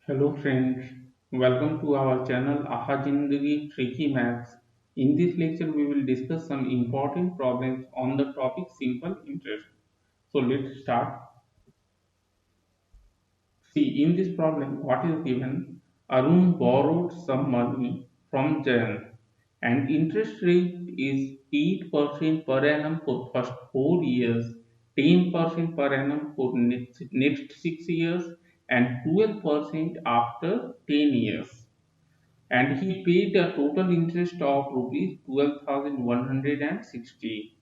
Hello friends, welcome to our channel Aha Jindagi Tricky Maths. In this lecture, we will discuss some important problems on the topic simple interest. So let's start. See, in this problem, what is given? Arun borrowed some money from Jan and interest rate is 8% per annum for first 4 years, 10% per annum for next 6 years and 12% after 10 years. And he paid a total interest of rupees 12,160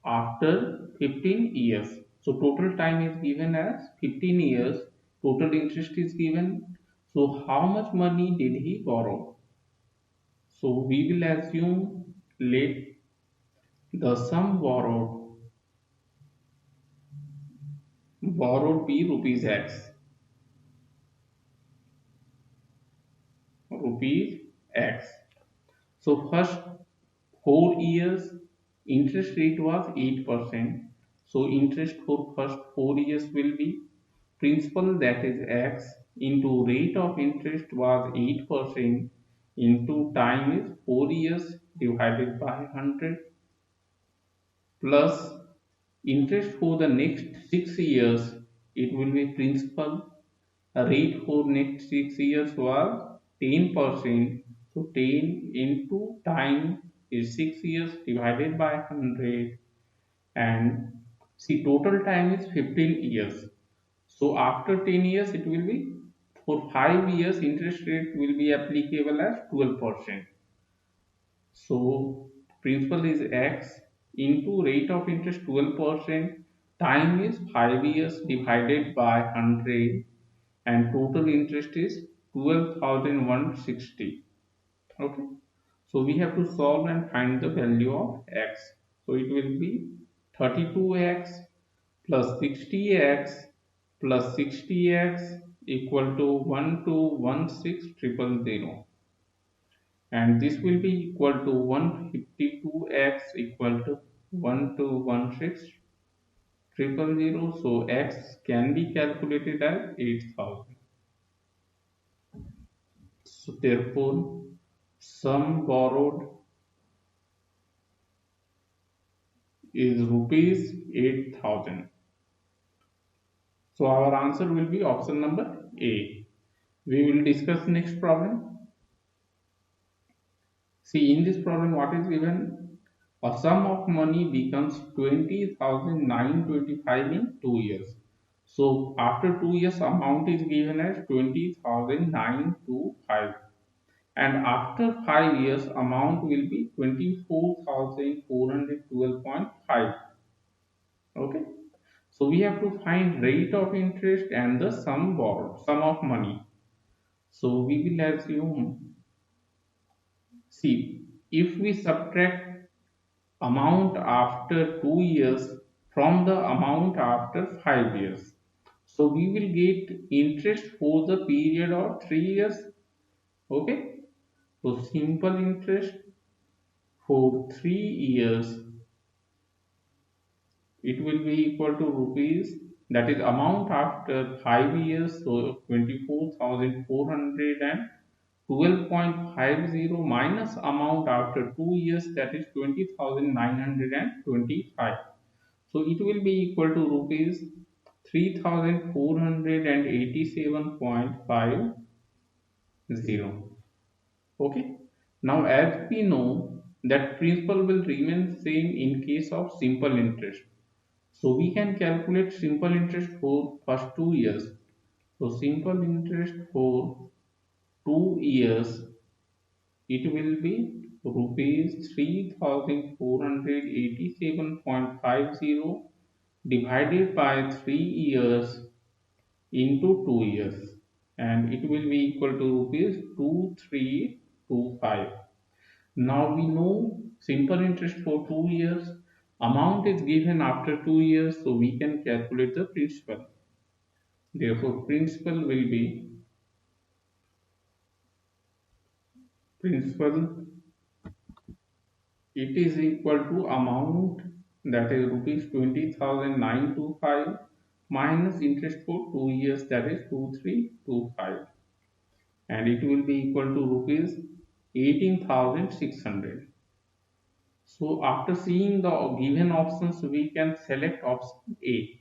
after 15 years. So total time is given as 15 years. Total interest is given. So how much money did he borrow? So we will assume let the sum borrowed be rupees x, rupees x. So first 4 years interest rate was 8%. So interest for first 4 years will be principal, that is x, into rate of interest was 8% into time is 4 years divided by 100 plus interest for the next 6 years. It will be principal rate for next 6 years was 10%. So 10 into time is 6 years divided by 100, and see total time is 15 years. So after 10 years it will be for 5 years interest rate will be applicable as 12%. So principal is x into rate of interest 12%, time is 5 years divided by 100, and total interest is 12,160. Okay. So we have to solve and find the value of x. So it will be 32x plus 60x plus 60x equal to 1216,000, and this will be equal to 152x equal to 1216,000. So x can be calculated as 8,000. So therefore sum borrowed is rupees 8,000. So our answer will be option number A. We will discuss next problem. See, in this problem, what is given? A sum of money becomes 20,925 in 2 years. So after 2 years, amount is given as 20,925, and after 5 years, amount will be 24,412.5. Okay. So we have to find rate of interest and the sum borrowed, sum of money. So we will assume, see, if we subtract amount after 2 years from the amount after 5 years, so we will get interest for the period of 3 years. Okay, so simple interest for 3 years, it will be equal to rupees, that is amount after 5 years, so 24,412.50 minus amount after 2 years, that is 20,925. So it will be equal to rupees 3,487.50. Okay. Now as we know that principal will remain same in case of simple interest. So we can calculate simple interest for first 2 years. So simple interest for 2 years, it will be rupees 3,487.50 divided by 3 years into 2 years, and it will be equal to rupees 2325. Now we know simple interest for 2 years, amount is given after 2 years, so we can calculate the principal. Therefore principal will be, principal, it is equal to amount, that is rupees 20,925 minus interest for 2 years, that is 2325, and it will be equal to rupees 18,600. So after seeing the given options, we can select option A.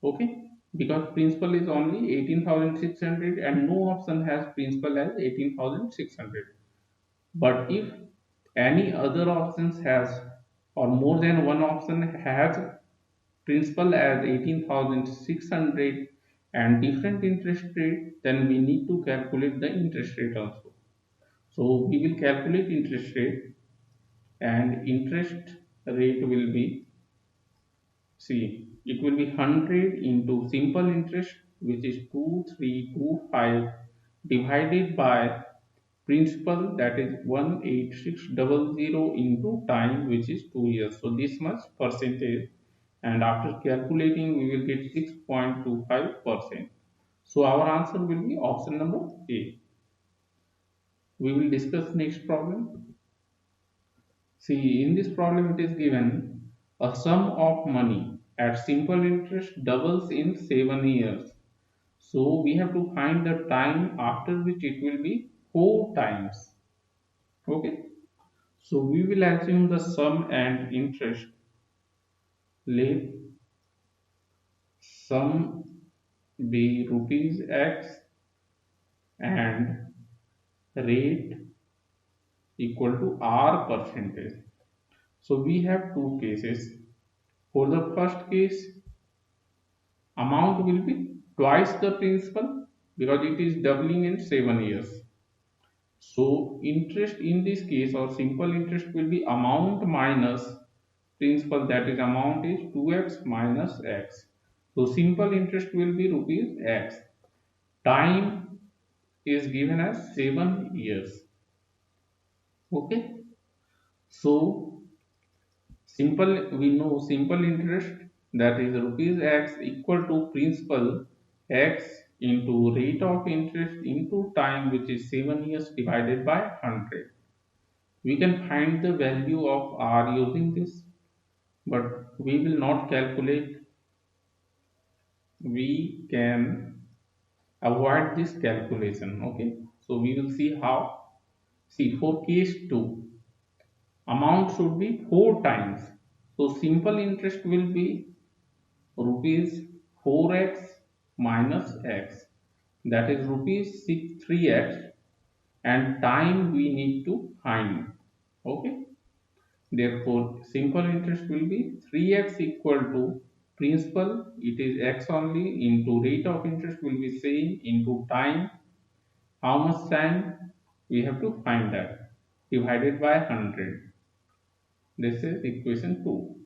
Okay, because principal is only 18,600 and no option has principal as 18,600. But if any other options has, or more than one option has principal as 18,600 and different interest rate, then we need to calculate the interest rate also. So we will calculate interest rate, and interest rate will be, see, it will be 100 into simple interest, which is 2325, divided by principal, that is 18600, into time, which is 2 years. So this much percentage, and after calculating we will get 6.25%. So our answer will be option number A. We will discuss next problem. See, in this problem it is given a sum of money at simple interest doubles in 7 years. So we have to find the time after which it will be 4 times. Okay. So we will assume the sum and interest. Let sum be rupees X and rate equal to R percentage. So we have two cases. For the first case, amount will be twice the principal because it is doubling in 7 years. So interest in this case, or simple interest, will be amount minus principal, that is amount is 2x minus x. So simple interest will be rupees x. Time is given as 7 years. Okay. So simple, we know simple interest, that is rupees x equal to principal x into rate of interest into time, which is 7 years, divided by 100. We can find the value of r using this, but we will not calculate. We can avoid this calculation. Okay, so we will see how. See, for case 2, amount should be 4 times. So simple interest will be rupees 4x minus x, that is rupees 3x, and time we need to find. Okay, therefore simple interest will be 3x equal to principal, it is x only, into rate of interest will be same, into time, how much time we have to find that, divided by 100. This is equation 2.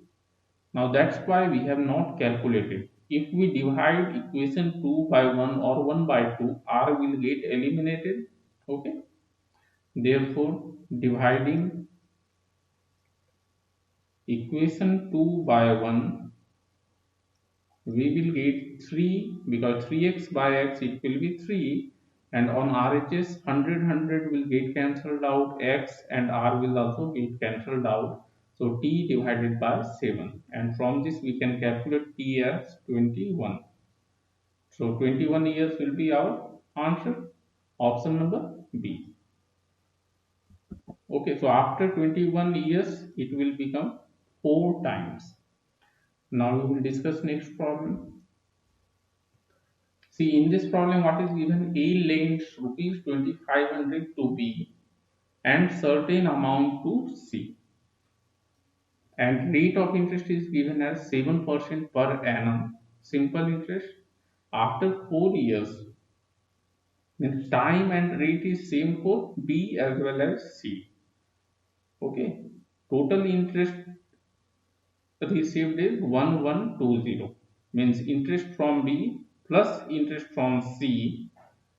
Now that's why we have not calculated. If we divide equation 2 by 1 or 1 by 2, r will get eliminated. Okay. Therefore, dividing equation 2 by 1, we will get 3, because 3x by x it will be 3, and on RHS 100 will get cancelled out, x and r will also get cancelled out. So t divided by 7, and from this we can calculate t as 21. So 21 years will be our answer, option number B. Okay, so after 21 years it will become 4 times. Now we will discuss next problem. See, in this problem what is given, A lends rupees 2500 to B and certain amount to C, and rate of interest is given as 7% per annum simple interest after 4 years. Means time and rate is same for B as well as C. Okay, total interest received is 1120, means interest from B plus interest from C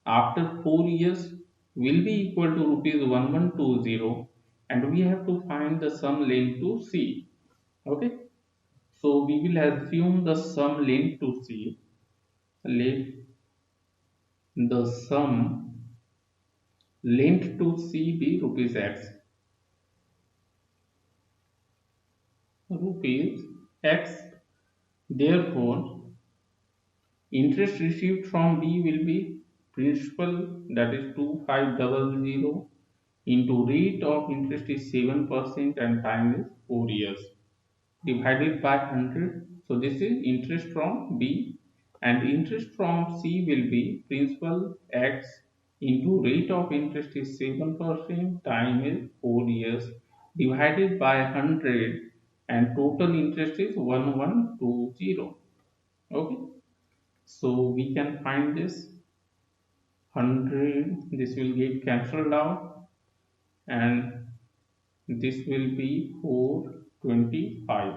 after 4 years will be equal to rupees 1120, and we have to find the sum lent to C. Okay, so we will assume the sum lent to C. Let the sum lent to C be rupees X. Rupees X. Therefore, Interest received from B will be principal, that is 2500, into rate of interest is 7% and time is 4 years, divided by 100. So this is interest from B, and interest from C will be principal X into rate of interest is 7%, time is 4 years, divided by 100, and total interest is 1120. Okay, so we can find this 100, this will get cancelled out, and this will be 425.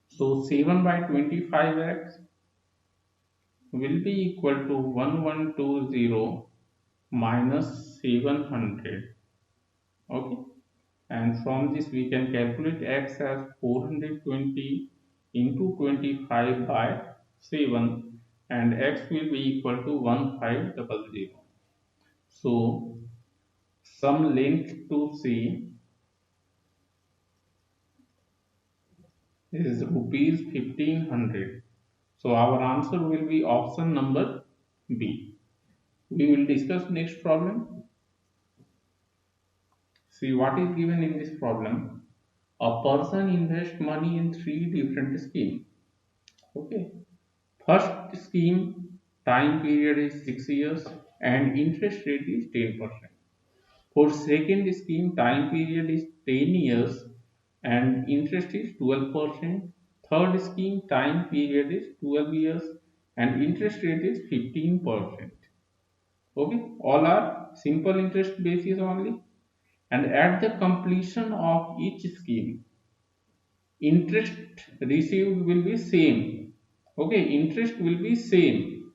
So 7 by 25x will be equal to 1120 minus 700. Okay, and from this we can calculate x as 420 into 25 by 7, and x will be equal to 1500. So some length to C is rupees 1500. So our answer will be option number B. We will discuss next problem. See what is given in this problem. A person invests money in three different schemes. Okay. First scheme time period is 6 years and interest rate is 10%. For second scheme time period is 10 years and interest is 12%. Third scheme time period is 12 years and interest rate is 15%. Okay, all are simple interest basis only, and at the completion of each scheme interest received will be same. Okay, interest will be same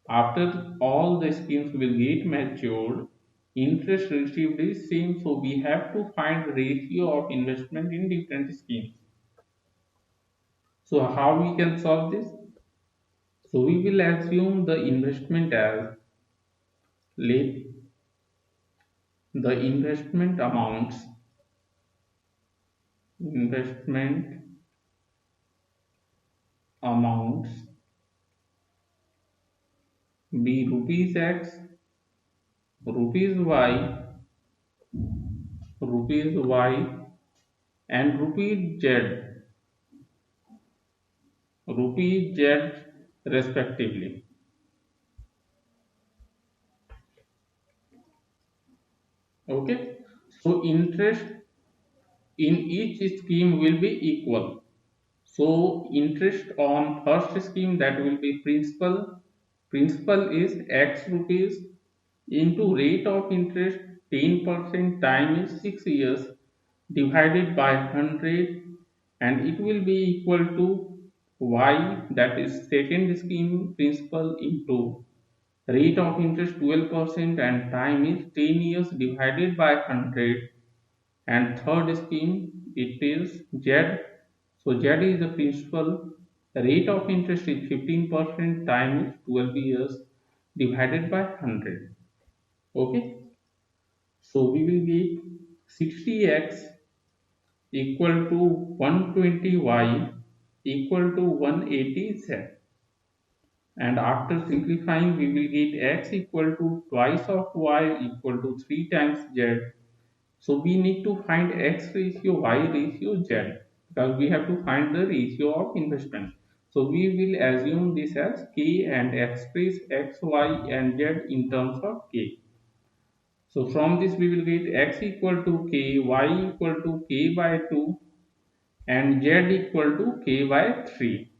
after all the schemes will get matured. Interest received is same, so we have to find ratio of investment in different schemes. So how we can solve this? So we will assume the investment as, let the investment amounts be rupees x, rupees y and rupee z respectively. Okay, so interest in each scheme will be equal. So interest on first scheme, that will be principal is x rupees into rate of interest 10%, time is 6 years, divided by 100, and it will be equal to y, that is second scheme principal, into rate of interest 12% and time is 10 years, divided by 100, and third scheme it is z. So z is the principal, rate of interest is 15%, time is 12 years, divided by 100. Okay, so we will get 60x equal to 120y equal to 180z, and after simplifying we will get x equal to twice of y equal to 3 times z. So we need to find x ratio, y ratio, z, because we have to find the ratio of investment. So we will assume this as k and express x, y and z in terms of k. So from this we will get x equal to k, y equal to k by 2 and z equal to k by 3.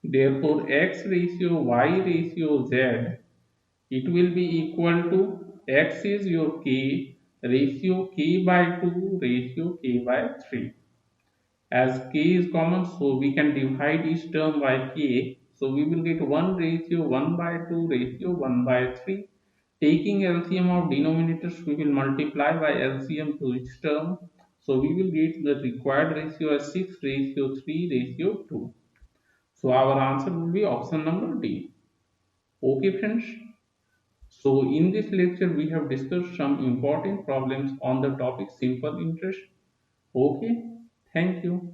Therefore x ratio, y ratio, z, it will be equal to x is your k ratio k by 2 ratio k by 3. As k is common, so we can divide each term by k. So we will get 1 ratio 1 by 2 ratio 1 by 3. Taking LCM of denominators, we will multiply by LCM to each term. So we will get the required ratio as 6 ratio 3 ratio 2. So our answer will be option number D. Okay friends. So in this lecture we have discussed some important problems on the topic simple interest. Okay, thank you.